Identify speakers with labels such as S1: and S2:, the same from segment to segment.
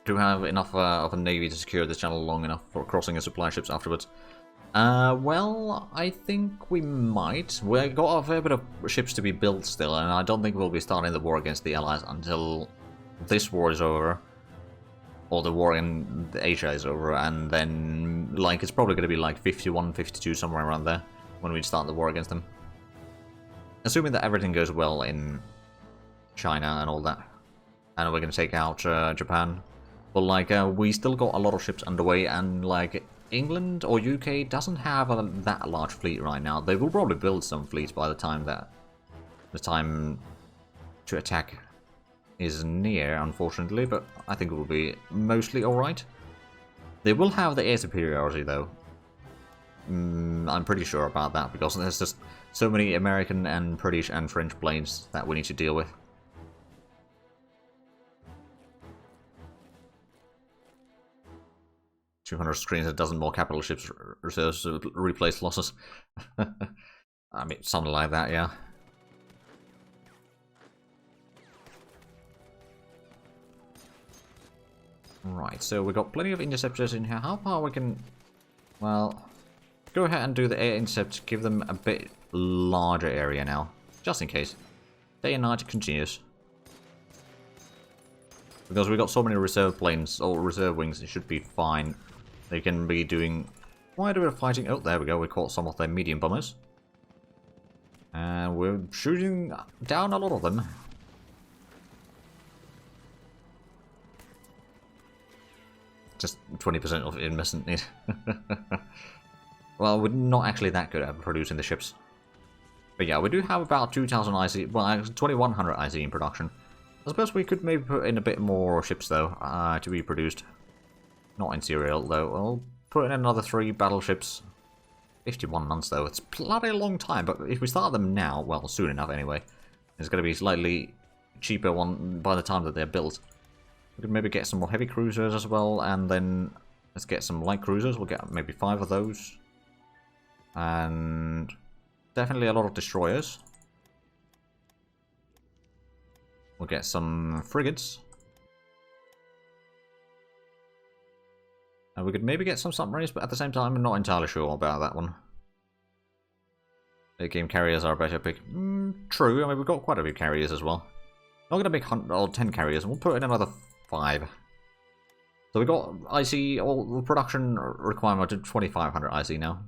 S1: do have enough of a navy to secure this channel long enough for crossing the supply ships afterwards. Well, I think we might. We've got a fair bit of ships to be built still, and I don't think we'll be starting the war against the Allies until this war is over. Or the war in Asia is over, and then, like, it's probably going to be like 51, 52, somewhere around there, when we start the war against them. Assuming that everything goes well in China and all that. And we're going to take out Japan. But, like, we still got a lot of ships underway, and, like, England or UK doesn't have that large fleet right now. They will probably build some fleets by the time that the time to attack is near, unfortunately, but I think it will be mostly alright. They will have the air superiority, though. I'm pretty sure about that, because there's just so many American and British and French planes that we need to deal with. $200 screens, a dozen more capital ships reserves to replace losses. I mean, something like that, yeah. Right, so we've got plenty of interceptors in here. How far we can... Well, go ahead and do the air intercept. Give them a bit larger area now, just in case. Day and night continues. Because we've got so many reserve planes, or reserve wings, it should be fine. They can be doing quite a bit of fighting. Oh, there we go. We caught some of their medium bombers. And we're shooting down a lot of them. Just 20% of investment need. Well, we're not actually that good at producing the ships. But yeah, we do have about 2,000 IC, well, 2,100 IC in production. I suppose we could maybe put in a bit more ships, though, to be produced. Not in serial, though. We'll put in another 3 battleships. 51 months, though. It's bloody long time, but if we start them now, well, soon enough anyway, it's going to be slightly cheaper one by the time that they're built. We could maybe get some more heavy cruisers as well, and then let's get some light cruisers. We'll get maybe 5 of those. And definitely a lot of destroyers. We'll get some frigates. And we could maybe get some submarines, but at the same time, I'm not entirely sure about that one. Big game carriers are a better pick. True, I mean, we've got quite a few carriers as well. Not going to make 10 carriers, we'll put in another 5. So we got IC, all the production requirement to 2,500 IC now.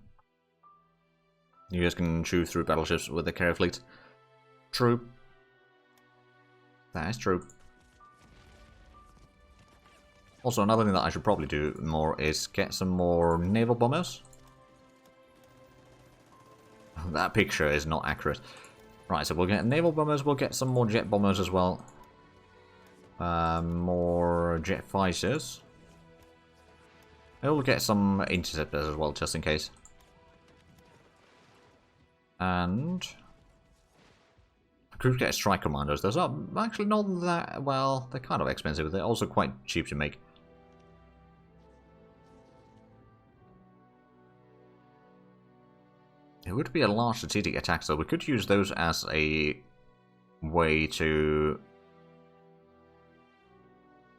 S1: You guys can chew through battleships with the carrier fleet. True. That is true. Also, another thing that I should probably do more is get some more naval bombers. That picture is not accurate. Right, so we'll get naval bombers, we'll get some more jet bombers as well. More jet fighters. And we'll get some interceptors as well, just in case. And could get strike commanders. Those are actually not that, well, they're kind of expensive, but they're also quite cheap to make. It would be a large strategic attack, so we could use those as a way to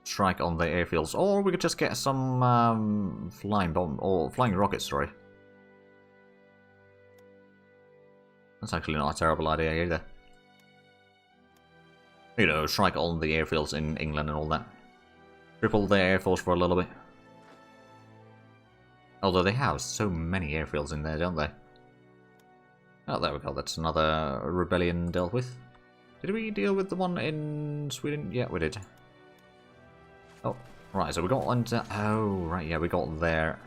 S1: strike on the airfields, or we could just get some flying bomb or flying rockets. Sorry, that's actually not a terrible idea either. You know, strike on the airfields in England and all that. Cripple their air force for a little bit. Although they have so many airfields in there, don't they? Oh, there we go. That's another rebellion dealt with. Did we deal with the one in Sweden? Yeah, we did. Oh, right. So we got one to... Oh, right. Yeah, we got there.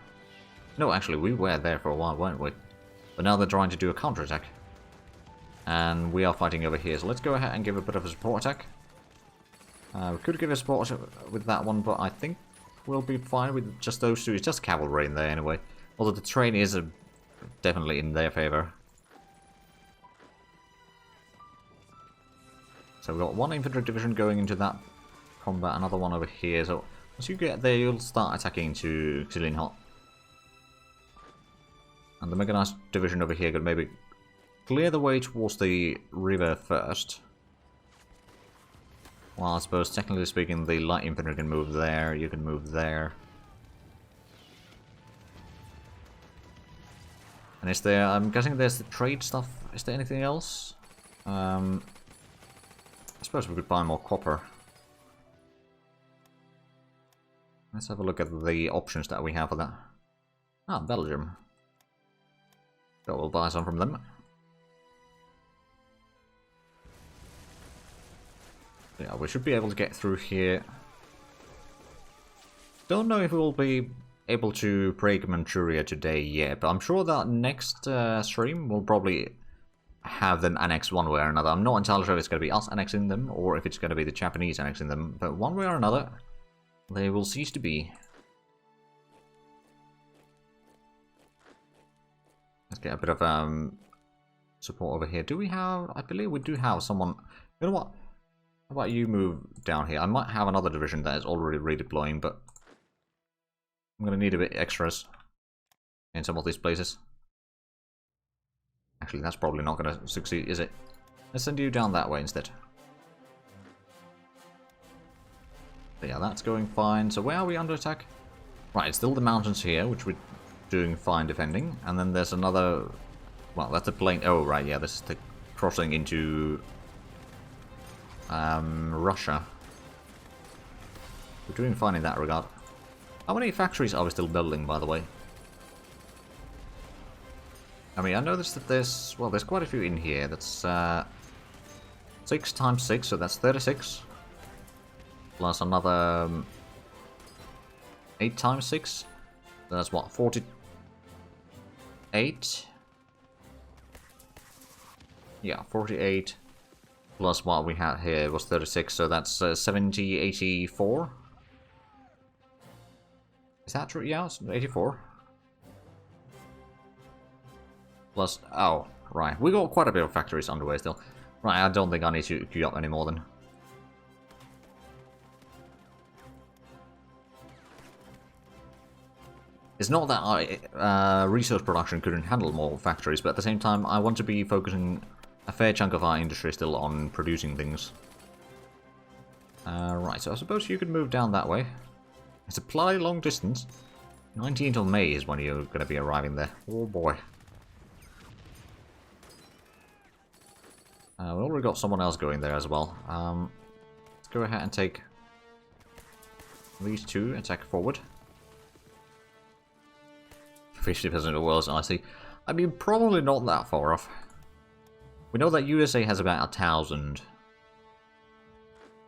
S1: No, actually, we were there for a while, weren't we? But now they're trying to do a counterattack. And we are fighting over here. So let's go ahead and give a bit of a support attack. We could give a support with that one, but I think we'll be fine with just those two. It's just cavalry in there anyway. Although the train is definitely in their favor. So we've got one infantry division going into that combat, another one over here. So once you get there, you'll start attacking to Xilin Hot. And the mechanized division over here could maybe clear the way towards the river first. Well, I suppose technically speaking, the light infantry can move there, you can move there. And is there, I'm guessing there's the trade stuff, is there anything else? I suppose we could buy more copper. Let's have a look at the options that we have for that. Ah, Belgium. So we'll buy some from them. Yeah, we should be able to get through here. Don't know if we'll be able to break Manchuria today yet, but I'm sure that next stream we'll probably have them annexed one way or another. I'm not entirely sure if it's going to be us annexing them or if it's going to be the Japanese annexing them, but one way or another, they will cease to be. Let's get a bit of support over here. Do we have... I believe we do have someone... You know what? How about you move down here? I might have another division that is already redeploying, but I'm going to need a bit extras in some of these places. Actually, that's probably not going to succeed, is it? Let's send you down that way instead. But yeah, that's going fine. So where are we under attack? Right, it's still the mountains here, which we're doing fine defending. And then there's another... Well, that's a plain... Oh, right, yeah, this is the crossing into... Russia. We're doing fine in that regard. How many factories are we still building, by the way? I mean, I noticed that there's... Well, there's quite a few in here. That's 6 times 6, so that's 36. Plus another 8 times 6. So that's what, 48? Yeah, 48. Plus what we had here was 36, so that's 70, 84. Is that true? Yeah, it's 84. Plus, oh, right. We got quite a bit of factories underway still. Right, I don't think I need to queue up anymore then. It's not that resource production couldn't handle more factories, but at the same time, I want to be focusing a fair chunk of our industry still on producing things. Right, so I suppose you could move down that way. It's a bloody long distance. 19th of May is when you're going to be arriving there. Oh boy. We already got someone else going there as well. Let's go ahead and take these two, attack forward. 50% of the world's icy. I mean, probably not that far off. We know that USA has about 1,000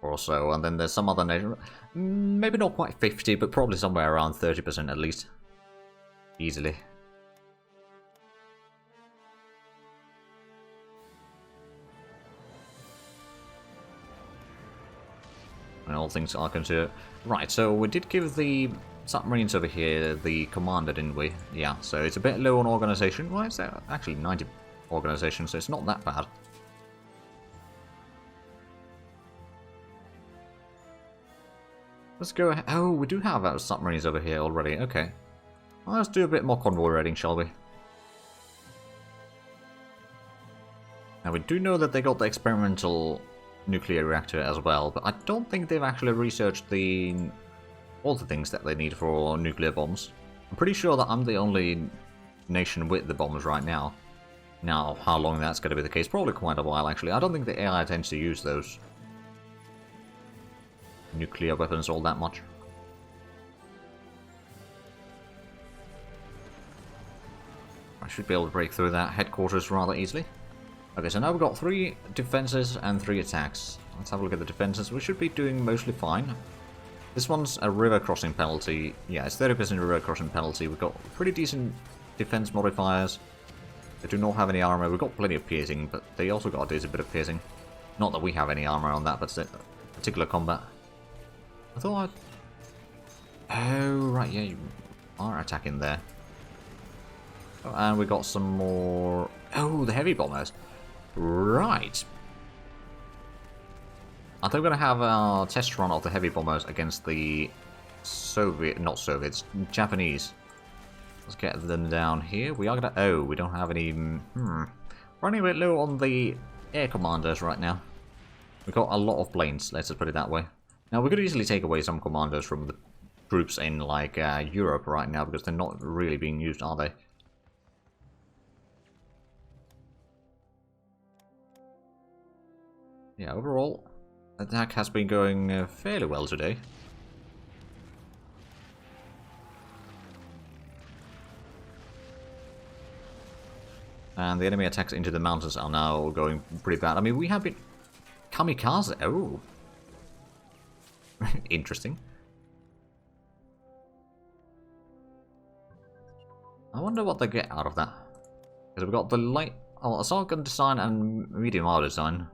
S1: or so, and then there's some other nation. Maybe not quite 50, but probably somewhere around 30% at least. Easily. And all things are considered. Right, so we did give the submarines over here the commander, didn't we? Yeah, so it's a bit low on organization. Why is that? Actually, 90 organization, so it's not that bad. Let's go ahead. Oh, we do have submarines over here already. Okay. Well, let's do a bit more convoy raiding, shall we? Now, we do know that they got the experimental nuclear reactor as well, but I don't think they've actually researched all the things that they need for nuclear bombs. I'm pretty sure that I'm the only nation with the bombs right now. Now, how long that's going to be the case? Probably quite a while, actually. I don't think the AI tends to use those nuclear weapons all that much. I should be able to break through that headquarters rather easily. Okay, so now we've got 3 defenses and 3 attacks. Let's have a look at the defenses. We should be doing mostly fine. This one's a river crossing penalty. Yeah, it's 30% river crossing penalty. We've got pretty decent defense modifiers. They do not have any armor. We've got plenty of piercing, but they also got a decent bit of piercing. Not that we have any armor on that, but particular combat. I thought Oh, right, yeah, you are attacking there. Oh, and we got some more... Oh, the heavy bombers. Right. I think we're going to have a test run of the heavy bombers against the not Soviets, Japanese. Let's get them down here. We are going to... Oh, we don't have any... Running a bit low on the air commanders right now. We got a lot of planes, let's just put it that way. Now, we could easily take away some commanders from the troops in, like, Europe right now, because they're not really being used, are they? Yeah, overall, attack has been going fairly well today. And the enemy attacks into the mountains are now going pretty bad. I mean, we have been... Kamikaze! Oh! Interesting. I wonder what they get out of that. Because we've got the light... Oh, assault gun design and medium armor design.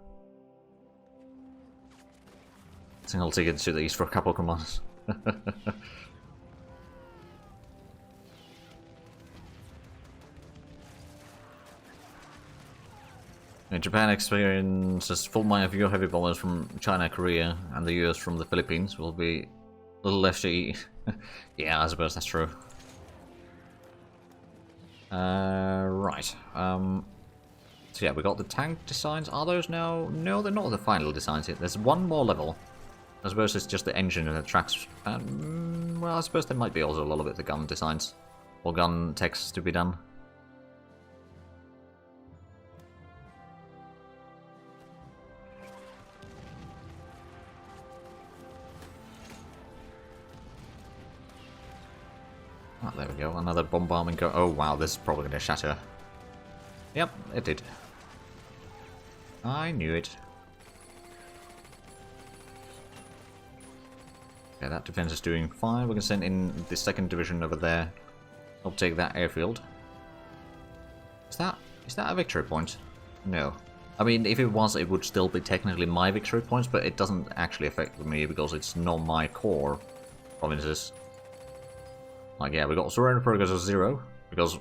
S1: I think I'll take it to these for a couple of commands. Japan experiences full mine of your heavy bombers from China, Korea, and the US from the Philippines will be a little less to eat. Yeah, I suppose that's true. Right. So yeah, we got the tank designs. Are those now? No, they're not the final designs yet. There's one more level. I suppose it's just the engine and the tracks. Well, I suppose there might be also a little bit of the gun designs or gun text to be done. Oh, there we go. Another bombardment go. Oh wow, this is probably going to shatter. Yep, it did. I knew it. Yeah, that defense is doing fine. We can send in the 2nd division over there. I'll take that airfield. Is that a victory point? No. I mean, if it was, it would still be technically my victory points, but it doesn't actually affect me because it's not my core provinces. Like, yeah, we got surrender progress of 0 because,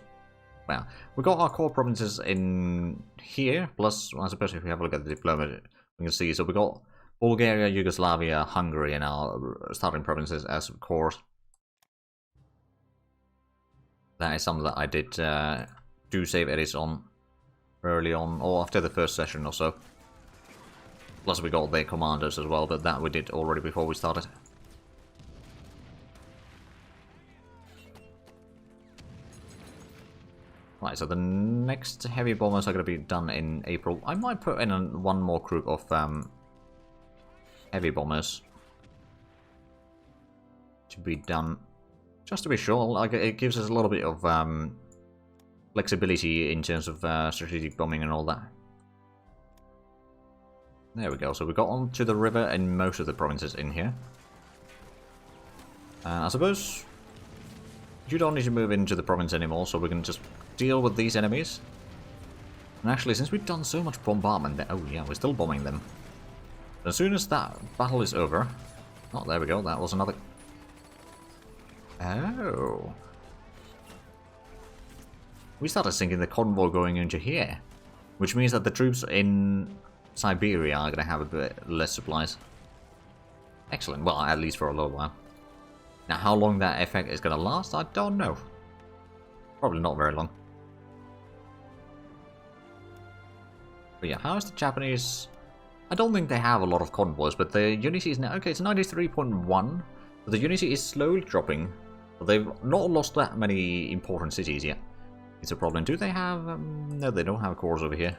S1: well, we got our core provinces in here. Plus, I suppose if we have a look at the diplomat, we can see. So we got Bulgaria, Yugoslavia, Hungary, and our starting provinces as cores. That is something that I did do save edits on early on, or after the first session or so. Plus, we got their commanders as well, but that we did already before we started. Right, so the next heavy bombers are going to be done in April. I might put in one more group of heavy bombers to be done, just to be sure. Like, it gives us a little bit of flexibility in terms of strategic bombing and all that. There we go. So we got onto the river in most of the provinces in here. I suppose you don't need to move into the province anymore, so we can just deal with these enemies. And actually, since we've done so much bombardment, oh yeah, we're still bombing them. As soon as that battle is over... Oh, there we go, that was another... Oh. We started sinking the convoy going into here. Which means that the troops in Siberia are going to have a bit less supplies. Excellent, well, at least for a little while. Now, how long that effect is going to last, I don't know. Probably not very long. But yeah, how is the Japanese... I don't think they have a lot of convoys, but the Unity is now... Okay, it's 93.1. But the Unity is slowly dropping. But they've not lost that many important cities yet. It's a problem. Do they have... no, they don't have cores over here.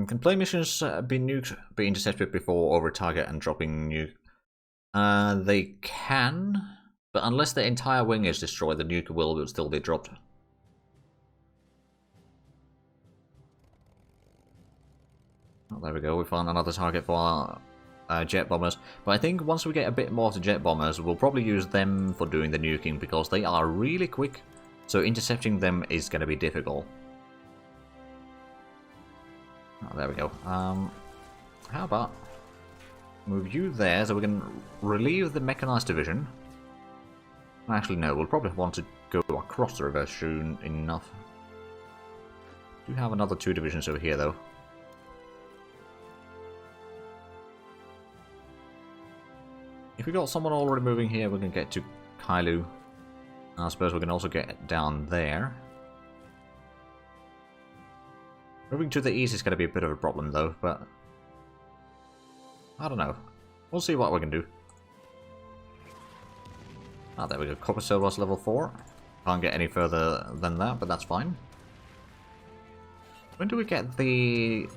S1: Can play missions be nuked, be intercepted before over target and dropping nuke? They can, but unless the entire wing is destroyed, the nuke will still be dropped. Oh, there we go, we found another target for our jet bombers. But I think once we get a bit more of the jet bombers, we'll probably use them for doing the nuking, because they are really quick, so intercepting them is going to be difficult. Oh, there we go. How about move you there so we can relieve the mechanized division? Actually, no, we'll probably want to go across the river soon enough. Do have another 2 divisions over here, though. If we got someone already moving here, we can get to Kailu. I suppose we can also get down there. Moving to the east is going to be a bit of a problem though, but I don't know. We'll see what we can do. Ah, there we go. Copper Silver's level 4. Can't get any further than that, but that's fine. When do we get the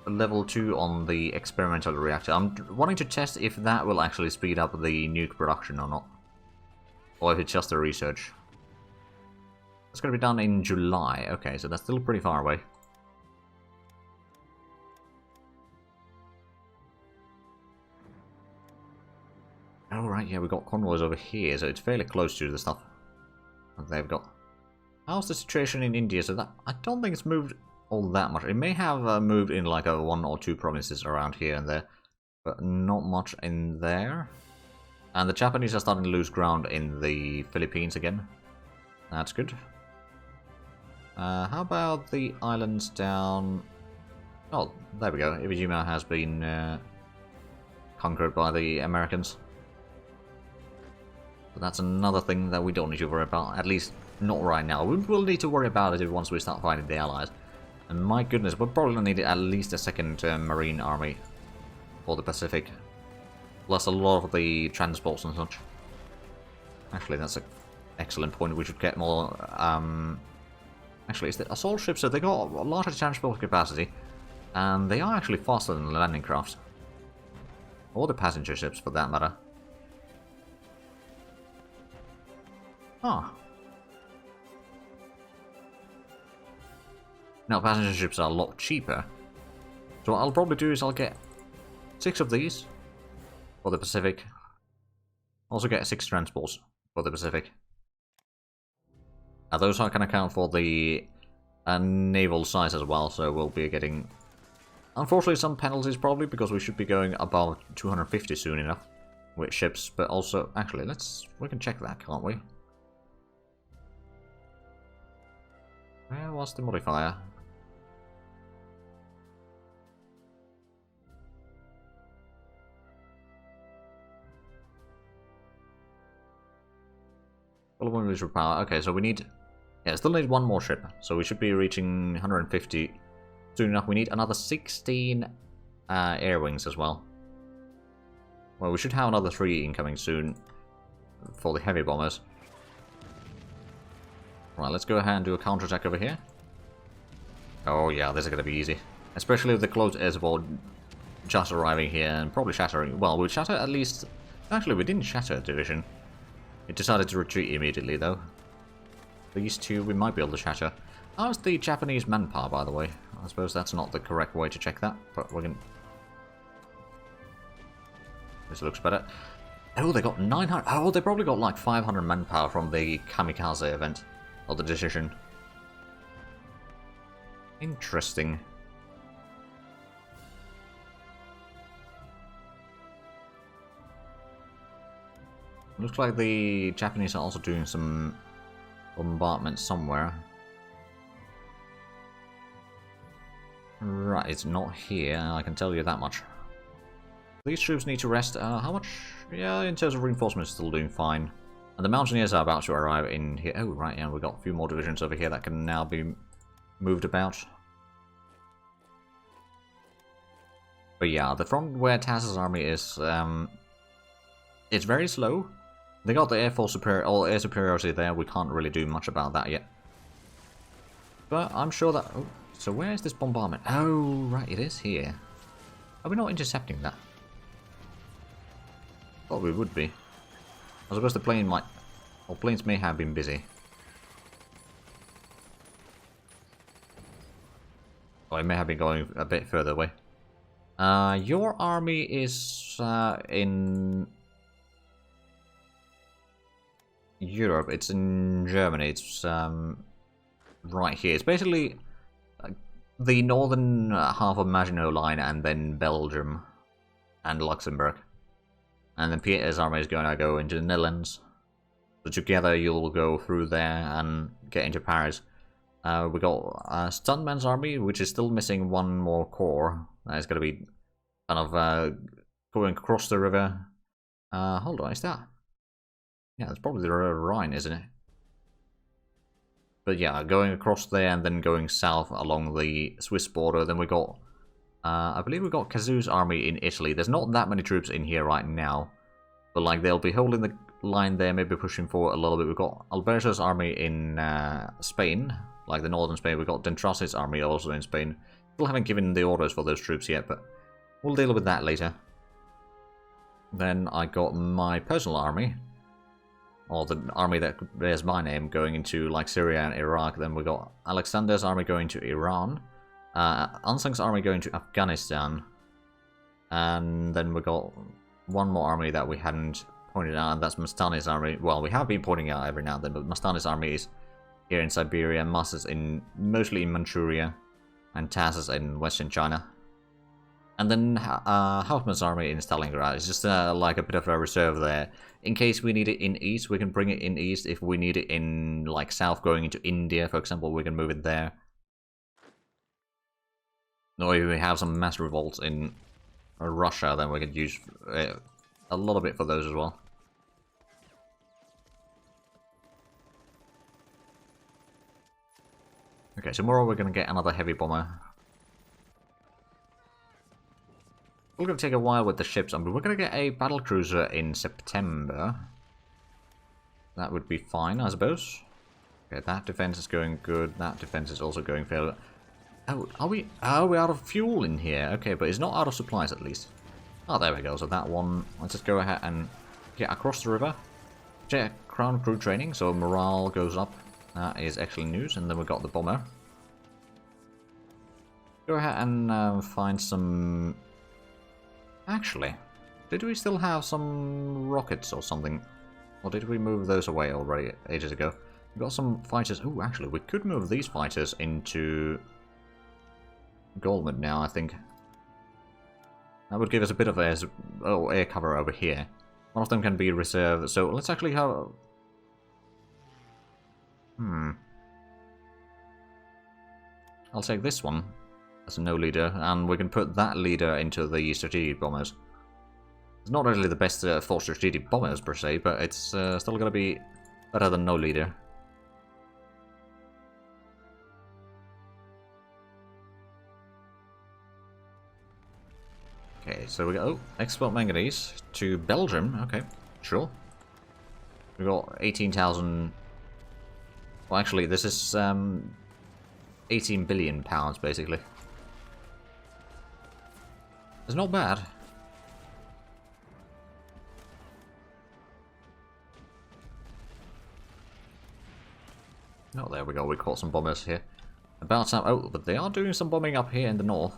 S1: level 2 on the experimental reactor? I'm wanting to test if that will actually speed up the nuke production or not. Or if it's just a research. It's going to be done in July. Okay, so that's still pretty far away. Oh, right, yeah, we've got convoys over here, so it's fairly close to the stuff that they've got. How's the situation in India? So that I don't think it's moved all that much. It may have moved in like 1 or 2 provinces around here and there, but not much in there. And the Japanese are starting to lose ground in the Philippines again. That's good. How about the islands down... Oh, there we go. Iwo Jima has been conquered by the Americans. But that's another thing that we don't need to worry about, at least not right now. We'll need to worry about it once we start fighting the Allies. And my goodness, we'll probably need at least a second Marine army for the Pacific. Plus a lot of the transports and such. Actually, that's an excellent point. We should get more... Actually, it's the assault ships, so they got a larger transport capacity. And they are actually faster than the landing crafts. Or the passenger ships, for that matter. Ah. Now, passenger ships are a lot cheaper. So what I'll probably do is I'll get 6 of these for the Pacific. Also get 6 transports for the Pacific. Now those can account for the naval size as well, so we'll be getting, unfortunately, some penalties probably, because we should be going above 250 soon enough with ships, but also, actually, we can check that, can't we? Where was the modifier? Power. Okay, so we need... Yeah, still need 1 more ship. So we should be reaching 150 soon enough. We need another 16 air wings as well. Well, we should have another 3 incoming soon for the heavy bombers. Right, let's go ahead and do a counterattack over here. Oh yeah, this is going to be easy. Especially with the close air support just arriving here and probably shattering. Well, we'll shatter at least... Actually, we didn't shatter a division. It decided to retreat immediately, though. These 2 we might be able to shatter. How's the Japanese manpower, by the way? I suppose that's not the correct way to check that, but we can... This looks better. Oh, they got 900... Oh, they probably got like 500 manpower from the Kamikaze event. Or the decision. Interesting. Looks like the Japanese are also doing some bombardment somewhere. Right, it's not here, I can tell you that much. These troops need to rest. How much? Yeah, in terms of reinforcements, still doing fine. And the Mountaineers are about to arrive in here. Oh, right, yeah, we've got a few more divisions over here that can now be moved about. But yeah, the front where Taz's army is, it's very slow. They got the air superiority there. We can't really do much about that yet. But I'm sure that... Oh, so where is this bombardment? Oh, right, it is here. Are we not intercepting that? Thought we would be. I suppose the plane might... Or planes may have been busy. Or it may have been going a bit further away. Your army is in Europe. It's in Germany. It's right here. It's basically the northern half of Maginot Line, and then Belgium and Luxembourg. And then Peter's army is going to go into the Netherlands. So together you'll go through there and get into Paris. We got Stuntman's army, which is still missing 1 more corps. It's going to be kind of going across the river. Hold on, is that? Yeah, it's probably the Rhine, isn't it? But yeah, going across there and then going south along the Swiss border, then we got... I believe we got Kazu's army in Italy. There's not that many troops in here right now. But like, they'll be holding the line there, maybe pushing forward a little bit. We've got Alberto's army in Spain, like the northern Spain. We've got Dentras's army also in Spain. Still haven't given the orders for those troops yet, but we'll deal with that later. Then I got my personal army, or the army that bears my name, going into like Syria and Iraq. Then we got Alexander's army going to Iran, Ansang's army going to Afghanistan, and then we got one more army that we hadn't pointed out, and that's Mastani's army. Well, we have been pointing out every now and then, but Mastani's army is here in Siberia, Mas is mostly in Manchuria, and Taz is in Western China. And then Hauptmann's army in Stalingrad. It's just like a bit of a reserve there. In case we need it in east, we can bring it in east. If we need it in like south going into India, for example, we can move it there. Or if we have some mass revolts in Russia, then we could use a lot of it for those as well. Okay, tomorrow we're going to get another heavy bomber. It's going to take a while with the ships, but we're going to get a battlecruiser in September. That would be fine, I suppose. Okay, that defense is going good. That defense is also going fairly... Oh, are we out of fuel in here? Okay, but it's not out of supplies at least. Oh, there we go. So that one, let's just go ahead and get across the river. Check Crown Crew training, so morale goes up. That is excellent news. And then we got the bomber. Go ahead and find some... Actually, did we still have some rockets or something? Or did we move those away already ages ago? We got some fighters. Oh, actually, we could move these fighters into Goldman now, I think. That would give us a bit of air cover over here. One of them can be reserved, so let's actually have... I'll take this one as a no leader, and we can put that leader into the strategic bombers. It's not really the best for strategic bombers per se, but it's still gonna be better than no leader. Okay, so we go export manganese to Belgium. Okay, sure. We got 18,000. Well, actually, this is 18 billion pounds basically. It's not bad. Oh, there we go. We caught some bombers here. About time. Oh, but they are doing some bombing up here in the north.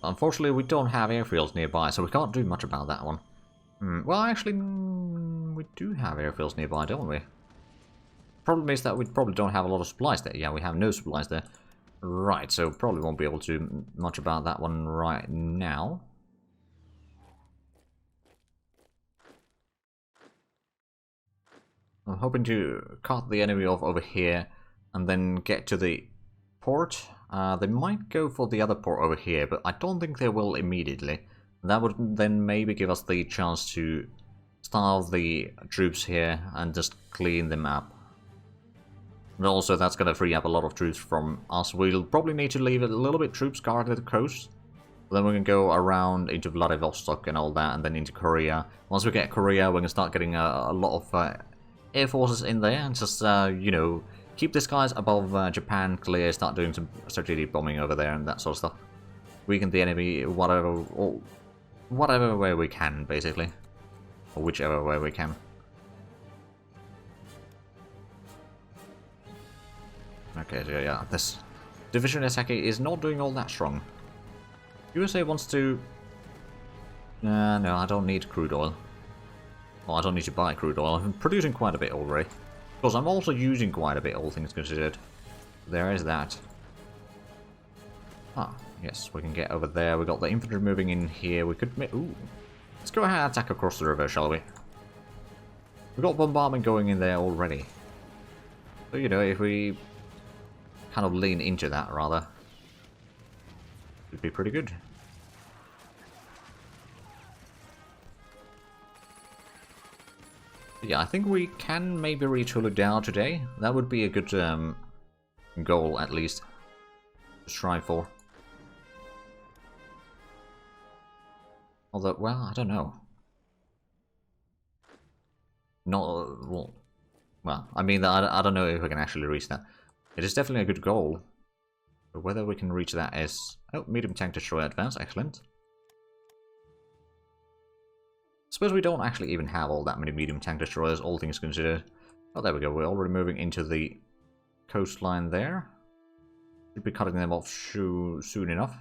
S1: Unfortunately, we don't have airfields nearby, so we can't do much about that one. Well, actually, we do have airfields nearby, don't we? Problem is that we probably don't have a lot of supplies there. Yeah, we have no supplies there. Right, so probably won't be able to do much about that one right now. I'm hoping to cut the enemy off over here and then get to the port. They might go for the other port over here, but I don't think they will immediately. That would then maybe give us the chance to starve the troops here and just clean them up. And also that's going to free up a lot of troops from us. We'll probably need to leave a little bit troops guarded at the coast. Then we can go around into Vladivostok and all that, and then into Korea. Once we get Korea, we can start getting a lot of air forces in there, and just, you know, keep the skies above Japan clear, start doing some strategic bombing over there and that sort of stuff. Weaken the enemy whatever way we can, basically. Or whichever way we can. Okay, so yeah, this Division Esaki is not doing all that strong. USA wants to... no, I don't need crude oil. Well, I don't need to buy crude oil. I'm producing quite a bit already. Because I'm also using quite a bit, all things considered. There is that. Ah, yes, we can get over there. We got the infantry moving in here. We could... Ooh. Let's go ahead and attack across the river, shall we? We've got bombardment going in there already. So, you know, if we kind of lean into that, rather, it'd be pretty good. Yeah, I think we can maybe reach HoI3 today. That would be a good goal, at least, to strive for. Although, well, I don't know. Not, well, I mean, I don't know if we can actually reach that. It is definitely a good goal. But whether we can reach that is... Oh, medium tank destroyer advance, excellent. Suppose we don't actually even have all that many medium tank destroyers, all things considered. Oh, there we go, we're already moving into the coastline there. Should be cutting them off soon enough.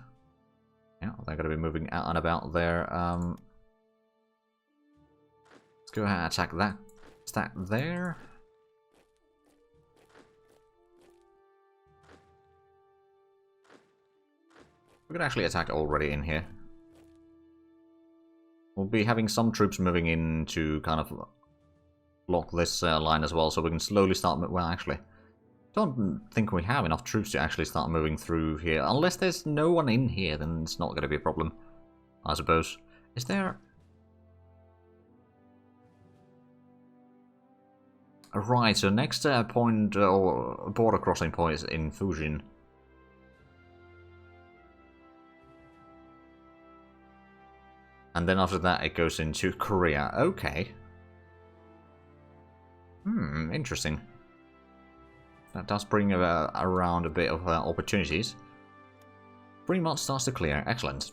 S1: Yeah, they're going to be moving out and about there. Let's go ahead and attack that stack there. We could actually attack already in here. We'll be having some troops moving in to kind of block this line as well, so we can slowly start... Well, actually, don't think we have enough troops to actually start moving through here. Unless there's no one in here, then it's not going to be a problem, I suppose. Is there... Right, so next point, or border crossing point is in Fujian. And then after that it goes into Korea. Okay. Interesting. That does bring around a bit of opportunities. Fremont starts to clear. Excellent.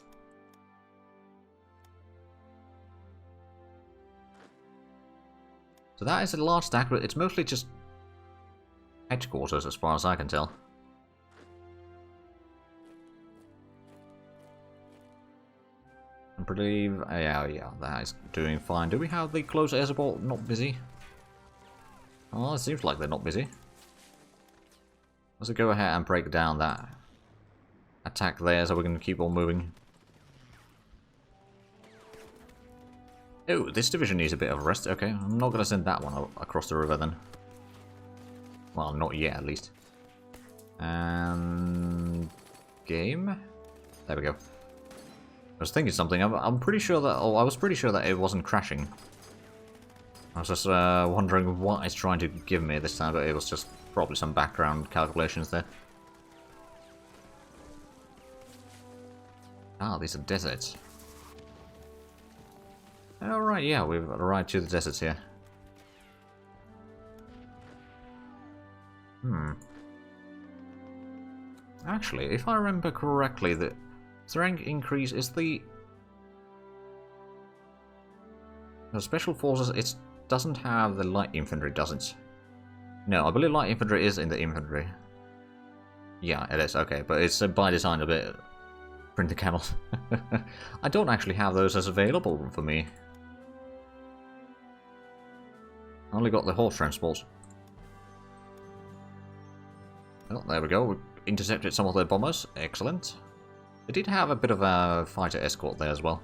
S1: So that is a large stack, but it's mostly just headquarters as far as I can tell. I believe, yeah, that is doing fine. Do we have the close air support not busy? Oh, it seems like they're not busy. Let's go ahead and break down that attack there so we can keep on moving. Oh, this division needs a bit of rest. Okay, I'm not going to send that one across the river then. Well, not yet, at least. And... game? There we go. I was thinking something. I'm pretty sure that... Oh, I was pretty sure that it wasn't crashing. I was just wondering what it's trying to give me this time, but it was just probably some background calculations there. Ah, these are deserts. Alright, yeah, we've arrived to the deserts here. Actually, if I remember correctly, the rank increase is the special forces. It doesn't have the light infantry, does it? No, I believe light infantry is in the infantry. Yeah, it is, okay, but it's by design a bit print the camels. I don't actually have those as available for me. I only got the horse transport. Oh, there we go. We intercepted some of their bombers. Excellent. They did have a bit of a fighter escort there as well.